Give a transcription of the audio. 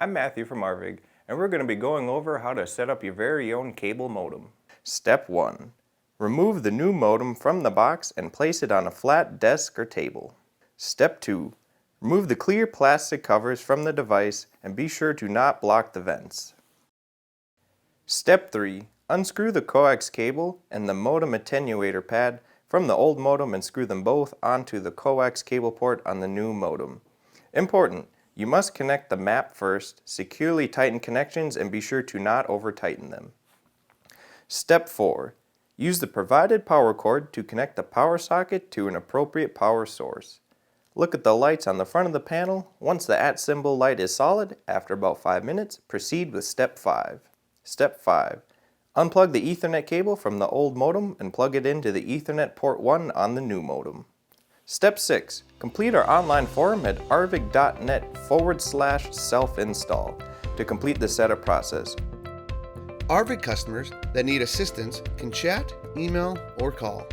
I'm Matthew from Arvig, and we're going to be going over how to set up your very own cable modem. Step 1. Remove the new modem from the box and place it on a flat desk or table. Step 2. Remove the clear plastic covers from the device and be sure to not block the vents. Step 3. Unscrew the coax cable and the modem attenuator pad from the old modem and screw them both onto the coax cable port on the new modem. Important, you must connect the map first, securely tighten connections and be sure to not over-tighten them. Step 4. Use the provided power cord to connect the power socket to an appropriate power source. Look at the lights on the front of the panel. Once the @ symbol light is solid, after about 5 minutes, proceed with Step 5. Step 5. Unplug the Ethernet cable from the old modem and plug it into the Ethernet port 1 on the new modem. Step 6. Complete our online forum at arvig.net/self-install to complete the setup process. Arvig customers that need assistance can chat, email, or call.